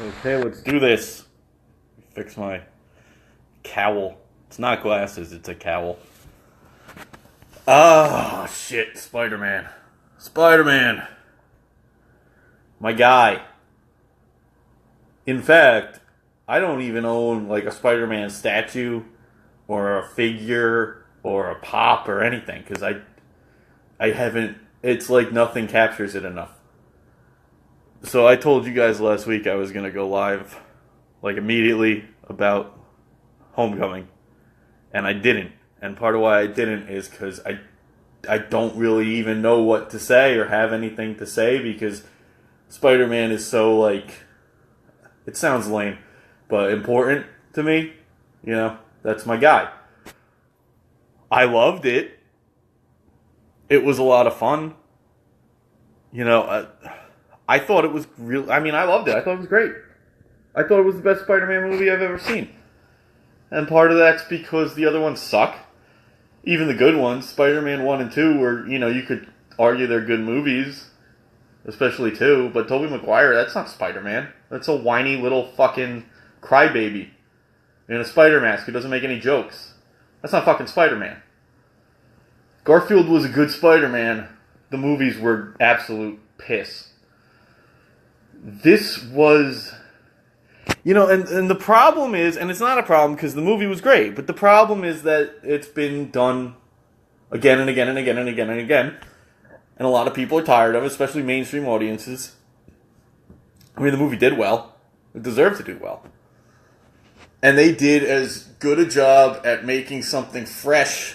Okay, let's do this. Fix my cowl. It's not glasses, it's a cowl. Oh, shit. Spider-Man. Spider-Man. My guy. In fact, I don't even own like a Spider-Man statue or a figure or a pop or anything because I haven't. It's like nothing captures it enough. So I told you guys last week I was gonna go live like immediately about Homecoming, and I didn't. And part of why I didn't is because I don't really even know what to say or have anything to say because Spider-Man is so like, it sounds lame, but important to me. You know, that's my guy. I loved it. It was a lot of fun. You know, I thought it was real. I mean, I loved it. I thought it was great. I thought it was the best Spider-Man movie I've ever seen. And part of that's because the other ones suck. Even the good ones, Spider-Man 1 and 2, were, you know, you could argue they're good movies. Especially 2. But Tobey Maguire, that's not Spider-Man. That's a whiny little fucking crybaby in a spider mask who doesn't make any jokes. That's not fucking Spider-Man. Garfield was a good Spider-Man. The movies were absolute piss. This was... You know, and the problem is, and it's not a problem because the movie was great, but the problem is that it's been done again and again and again and again and again. And a lot of people are tired of it, especially mainstream audiences. I mean, the movie did well. It deserved to do well. And they did as good a job at making something fresh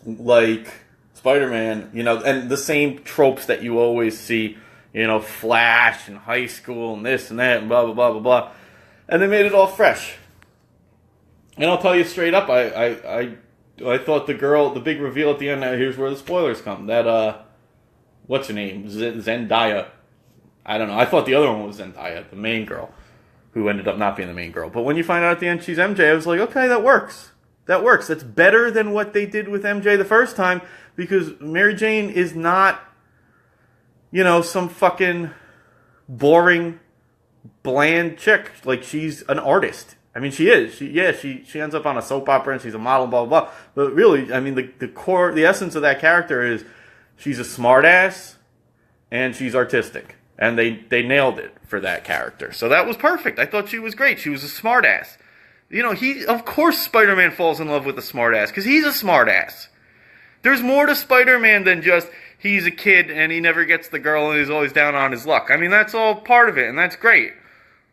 like Spider-Man, you know, and the same tropes that you always see, you know, Flash and high school and this and that and blah, blah, blah, blah, blah. And they made it all fresh. And I'll tell you straight up, I thought the big reveal at the end, here's where the spoilers come, that, what's her name? Zendaya. I don't know. I thought the other one was Zendaya, the main girl, who ended up not being the main girl. But when you find out at the end she's MJ, I was like, okay, that works. That works. That's better than what they did with MJ the first time, because Mary Jane is not, you know, some fucking boring, bland chick. Like, she's an artist. I mean, she is. She ends up on a soap opera and she's a model, blah, blah, blah. But really, I mean, the essence of that character is she's a smartass and she's artistic. And they nailed it for that character. So that was perfect. I thought she was great. She was a smartass. You know, of course Spider-Man falls in love with a smartass, because he's a smartass. There's more to Spider-Man than just he's a kid and he never gets the girl and he's always down on his luck. I mean, that's all part of it, and that's great.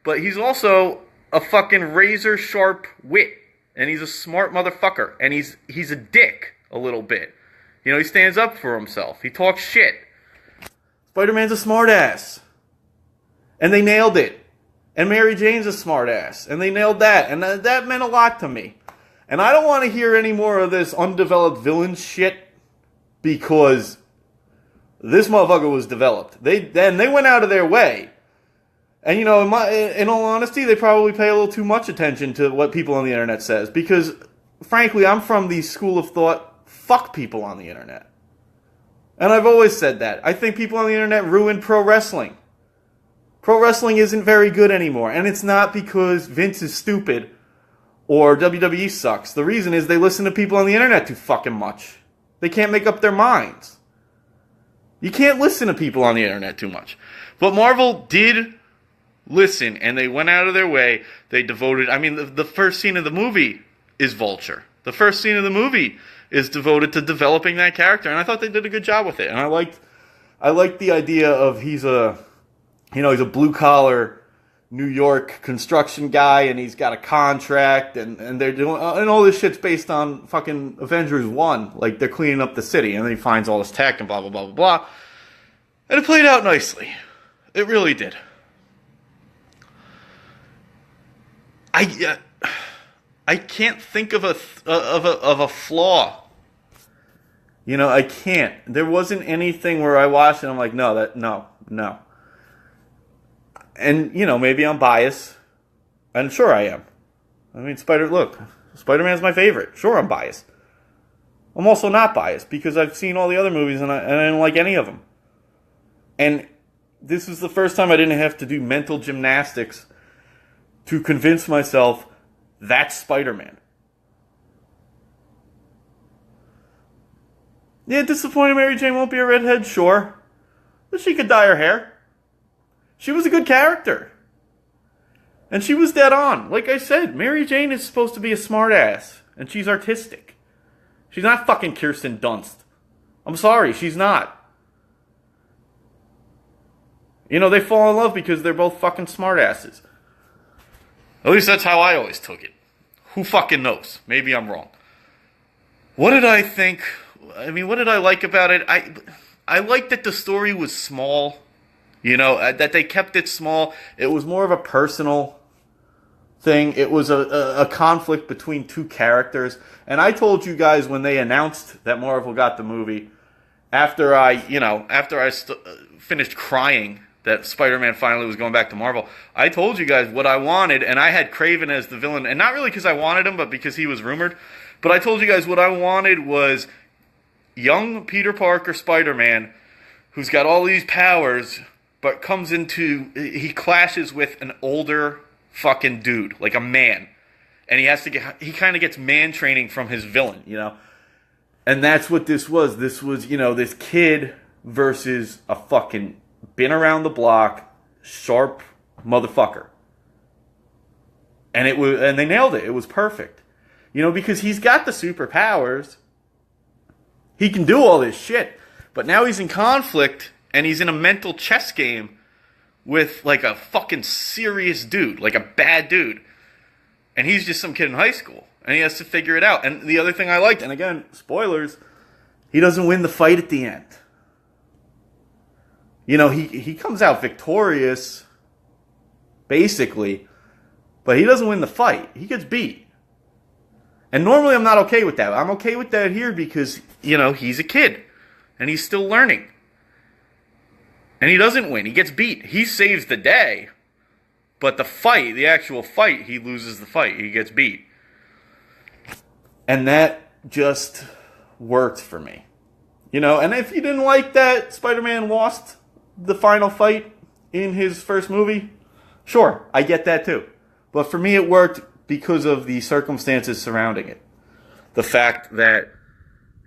But he's also a fucking razor-sharp wit, and he's a smart motherfucker, and he's a dick a little bit. You know, he stands up for himself. He talks shit. Spider-Man's a smartass. And they nailed it. And Mary Jane's a smartass. And they nailed that. And that meant a lot to me. And I don't want to hear any more of this undeveloped villain shit, because this motherfucker was developed. They went out of their way. And, you know, in all honesty, they probably pay a little too much attention to what people on the internet says. Because, frankly, I'm from the school of thought, fuck people on the internet. And I've always said that. I think people on the internet ruined pro wrestling. Pro wrestling isn't very good anymore. And it's not because Vince is stupid or WWE sucks. The reason is they listen to people on the internet too fucking much. They can't make up their minds. You can't listen to people on the internet too much. But Marvel did listen, and they went out of their way. They devoted... I mean, the first scene of the movie is Vulture. The first scene of the movie is devoted to developing that character, and I thought they did a good job with it. And I liked the idea of he's a blue-collar New York construction guy, and he's got a contract, and they're doing... and all this shit's based on fucking Avengers 1. Like, they're cleaning up the city, and then he finds all this tech, and blah, blah, blah, blah, blah. And it played out nicely. It really did. I can't think of a flaw. You know, I can't. There wasn't anything where I watched and I'm like, no. And, you know, maybe I'm biased. And sure I am. I mean, Spider-Man's my favorite. Sure, I'm biased. I'm also not biased because I've seen all the other movies and I didn't like any of them. And this was the first time I didn't have to do mental gymnastics to convince myself that's Spider-Man. Yeah, disappointed Mary Jane won't be a redhead, sure. But she could dye her hair. She was a good character. And she was dead on. Like I said, Mary Jane is supposed to be a smartass. And she's artistic. She's not fucking Kirsten Dunst. I'm sorry, she's not. You know, they fall in love because they're both fucking smartasses. At least that's how I always took it. Who fucking knows? Maybe I'm wrong. What did I think? I mean, what did I like about it? I liked that the story was small. You know, that they kept it small. It was more of a personal thing. It was a conflict between two characters. And I told you guys when they announced that Marvel got the movie, after I finished crying that Spider-Man finally was going back to Marvel, I told you guys what I wanted, and I had Kraven as the villain, and not really because I wanted him, but because he was rumored. But I told you guys what I wanted was young Peter Parker Spider-Man, who's got all these powers, but he clashes with an older fucking dude, like a man. And he kind of gets man training from his villain, you know? And that's what this was. This was, you know, this kid versus a fucking been around the block, sharp motherfucker. And they nailed it. It was perfect. You know, because he's got the superpowers. He can do all this shit. But now he's in conflict, and he's in a mental chess game with, like, a fucking serious dude. Like, a bad dude. And he's just some kid in high school. And he has to figure it out. And the other thing I liked, and again, spoilers, he doesn't win the fight at the end. You know, he comes out victorious, basically, but he doesn't win the fight. He gets beat. And normally I'm not okay with that. I'm okay with that here because, you know, he's a kid. And he's still learning. And he doesn't win. He gets beat. He saves the day. But the actual fight, he loses the fight. He gets beat. And that just worked for me. You know, and if you didn't like that Spider-Man lost the final fight in his first movie, sure, I get that too. But for me, it worked because of the circumstances surrounding it. The fact that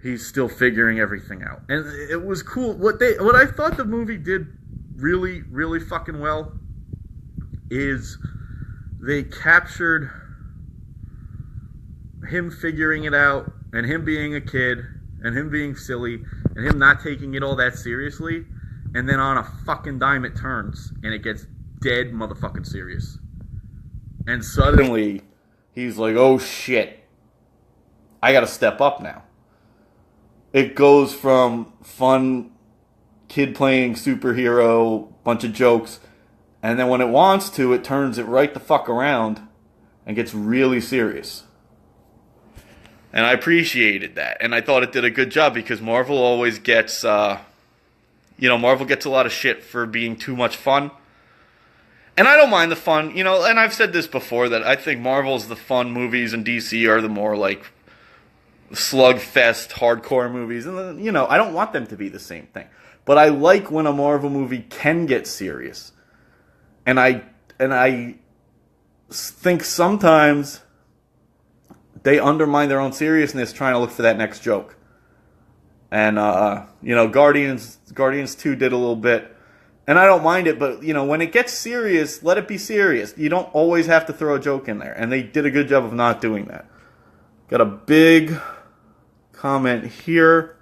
he's still figuring everything out. And it was cool. What I thought the movie did really, really fucking well is they captured him figuring it out, and him being a kid, and him being silly, and him not taking it all that seriously, and then on a fucking dime it turns, and it gets dead motherfucking serious. And suddenly, he's like, oh shit, I gotta step up now. It goes from fun kid playing superhero, bunch of jokes, and then when it wants to, it turns it right the fuck around and gets really serious. And I appreciated that. And I thought it did a good job because Marvel always gets, Marvel gets a lot of shit for being too much fun. And I don't mind the fun, you know, and I've said this before that I think Marvel's the fun movies and DC are the more like slugfest, hardcore movies. And, you know, I don't want them to be the same thing. But I like when a Marvel movie can get serious. And I think sometimes they undermine their own seriousness trying to look for that next joke. And, Guardians 2 did a little bit. And I don't mind it, but, you know, when it gets serious, let it be serious. You don't always have to throw a joke in there. And they did a good job of not doing that. Got a big comment here.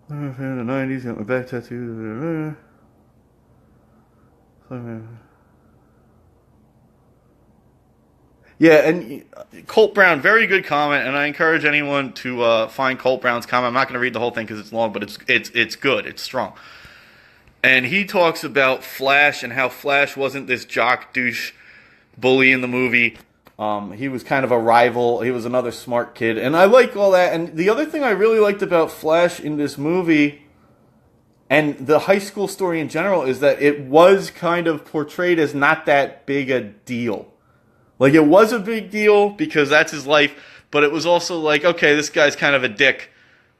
The 90s, got my back tattoo. Yeah, and Colt Brown, very good comment, and I encourage anyone to find Colt Brown's comment. I'm not going to read the whole thing because it's long, but it's good, it's strong. And he talks about Flash and how Flash wasn't this jock douche bully in the movie. He was kind of a rival. He was another smart kid, and I like all that. And the other thing I really liked about Flash in this movie, and the high school story in general, is that it was kind of portrayed as not that big a deal. Like, it was a big deal because that's his life, but it was also like, okay, this guy's kind of a dick,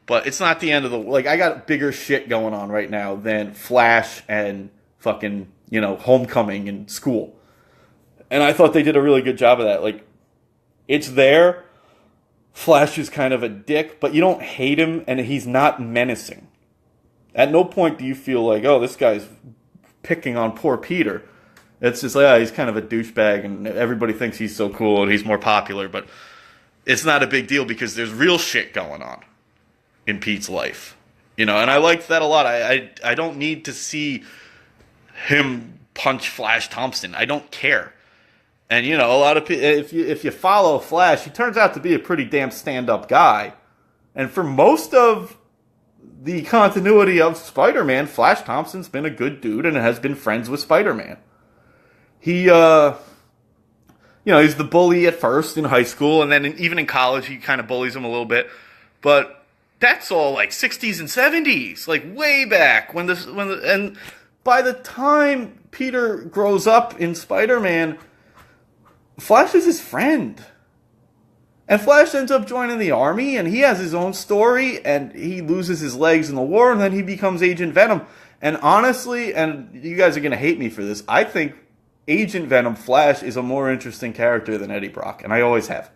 But it's not the end of the... Like, I got bigger shit going on right now than Flash and fucking, you know, Homecoming and school. And I thought they did a really good job of that. Like, it's there. Flash is kind of a dick, but you don't hate him, and he's not menacing. At no point do you feel like, oh, this guy's picking on poor Peter. It's just like, oh, he's kind of a douchebag, and everybody thinks he's so cool, and he's more popular, but it's not a big deal because there's real shit going on in Pete's life. You know, and I liked that a lot. I don't need to see him punch Flash Thompson. I don't care. And, you know, a lot of people, if you follow Flash, he turns out to be a pretty damn stand-up guy. And for most of the continuity of Spider-Man, Flash Thompson's been a good dude and has been friends with Spider-Man. He, you know, he's the bully at first in high school, and then even in college, he kind of bullies him a little bit. But that's all like 60s and 70s, like way back and by the time Peter grows up in Spider-Man, Flash is his friend. And Flash ends up joining the army, and he has his own story, and he loses his legs in the war, and then he becomes Agent Venom. And honestly, and you guys are going to hate me for this, I think Agent Venom Flash is a more interesting character than Eddie Brock, and I always have.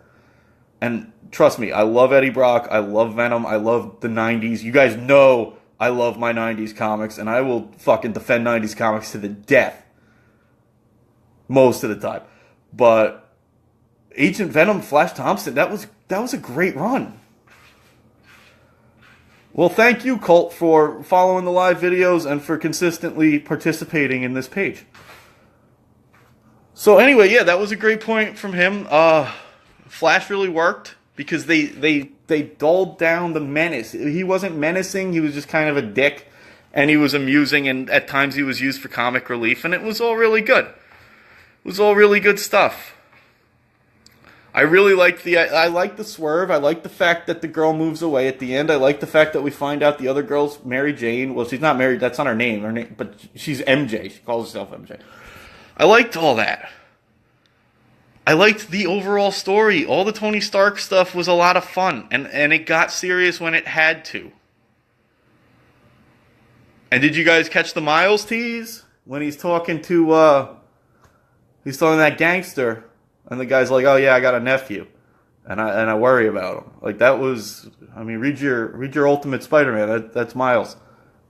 And trust me, I love Eddie Brock, I love Venom, I love the 90s. You guys know I love my 90s comics, and I will fucking defend 90s comics to the death. Most of the time. But Agent Venom, Flash Thompson, that was a great run. Well, thank you, Colt, for following the live videos and for consistently participating in this page. So anyway, yeah, that was a great point from him. Flash really worked because they dulled down the menace. He wasn't menacing, he was just kind of a dick, and he was amusing, and at times he was used for comic relief, and it was all really good. It was all really good stuff. I really liked I liked the swerve. I liked the fact that the girl moves away at the end. I like the fact that we find out the other girl's Mary Jane. Well, she's not married. That's not her name, but she's MJ. She calls herself MJ. I liked all that. I liked the overall story. All the Tony Stark stuff was a lot of fun, and it got serious when it had to. And did you guys catch the Miles tease when he's talking to that gangster, and the guy's like, "Oh yeah, I got a nephew, and I worry about him." Like that was, I mean, read your Ultimate Spider-Man. That's Miles.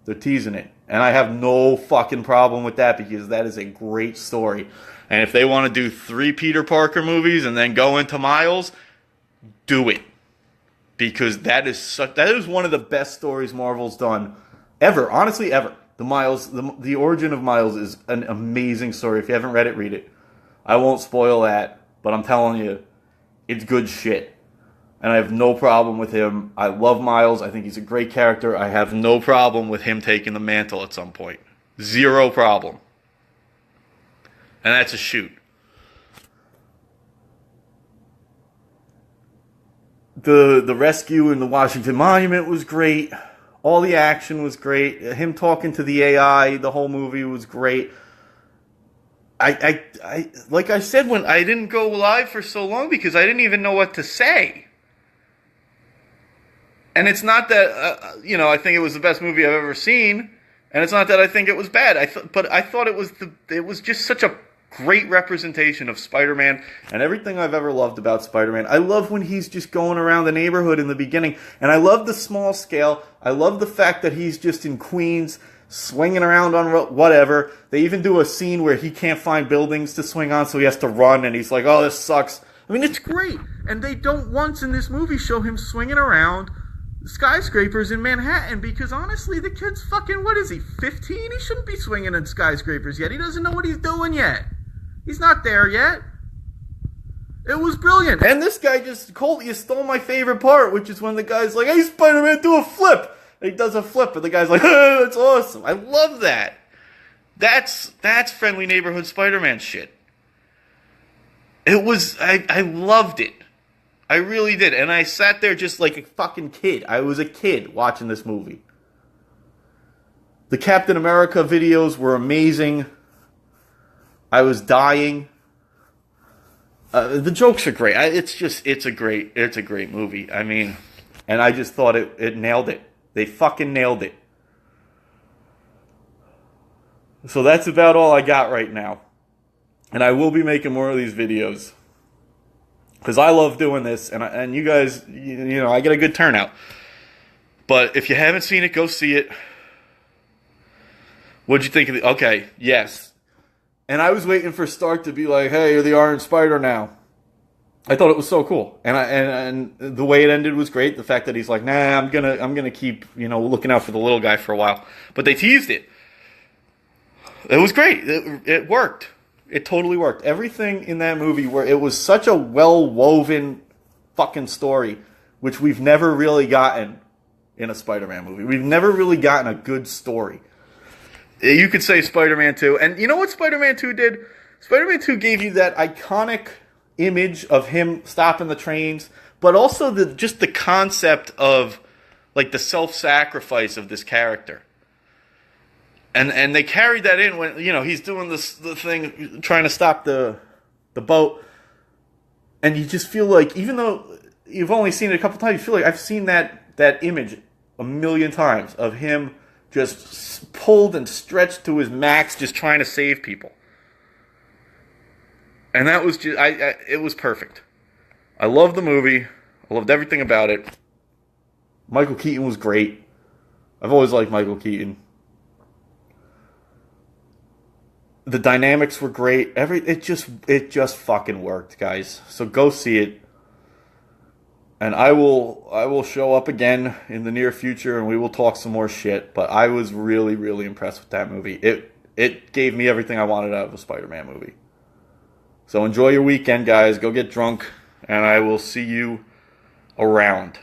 They're teasing it, and I have no fucking problem with that because that is a great story. And if they want to do 3 Peter Parker movies and then go into Miles, do it. Because that is one of the best stories Marvel's done ever. Honestly, ever. The origin of Miles is an amazing story. If you haven't read it, read it. I won't spoil that, but I'm telling you, it's good shit. And I have no problem with him. I love Miles. I think he's a great character. I have no problem with him taking the mantle at some point. Zero problem. And that's a shoot. The rescue in the Washington Monument was great. All the action was great. Him talking to the AI, the whole movie was great. I like I said, when I didn't go live for so long because I didn't even know what to say. And it's not that I think it was the best movie I've ever seen, and it's not that I think it was bad. But I thought it was just such a great representation of Spider-Man and everything I've ever loved about Spider-Man. I love when he's just going around the neighborhood in the beginning, and I love the small scale. I love the fact that he's just in Queens, swinging around on whatever. They even do a scene where he can't find buildings to swing on, so he has to run, and he's like, "Oh, this sucks." I mean, it's great. And they don't once in this movie show him swinging around skyscrapers in Manhattan, because honestly, the kid's fucking, what is he, 15? He shouldn't be swinging in skyscrapers yet. He doesn't know what he's doing yet. He's not there yet. It was brilliant. And this guy Colt, you stole my favorite part, which is when the guy's like, "Hey, Spider-Man, do a flip." And he does a flip, and the guy's like, "Oh, that's awesome." I love that. That's friendly neighborhood Spider-Man shit. It was, I loved it. I really did. And I sat there just like a fucking kid. I was a kid watching this movie. The Captain America videos were amazing. I was dying. The jokes are great. It's a great movie. I mean, And I just thought it nailed it. They fucking nailed it. So that's about all I got right now. And I will be making more of these videos. Because I love doing this. And you guys, you know, I get a good turnout. But if you haven't seen it, go see it. What'd you think of it? Okay, yes. And I was waiting for Stark to be like, hey, you're the Iron Spider now. I thought it was so cool. And the way it ended was great. The fact that he's like, nah, I'm gonna keep, you know, looking out for the little guy for a while. But they teased it. It was great. It worked. It totally worked. Everything in that movie, where it was such a well-woven fucking story, which we've never really gotten in a Spider-Man movie. We've never really gotten a good story. You could say Spider-Man 2. And you know what Spider-Man 2 did? Spider-Man 2 gave you that iconic image of him stopping the trains, but also just the concept of like the self-sacrifice of this character. And they carried that in when, you know, he's doing the thing, trying to stop the boat. And you just feel like, even though you've only seen it a couple times, you feel like I've seen that image a million times of him just pulled and stretched to his max, just trying to save people. And that was just, it was perfect. I loved the movie. I loved everything about it. Michael Keaton was great. I've always liked Michael Keaton. The dynamics were great. It just fucking worked, guys. So go see it. And I will show up again in the near future, and we will talk some more shit. But I was really, really impressed with that movie. It gave me everything I wanted out of a Spider-Man movie. So enjoy your weekend, guys. Go get drunk, and I will see you around.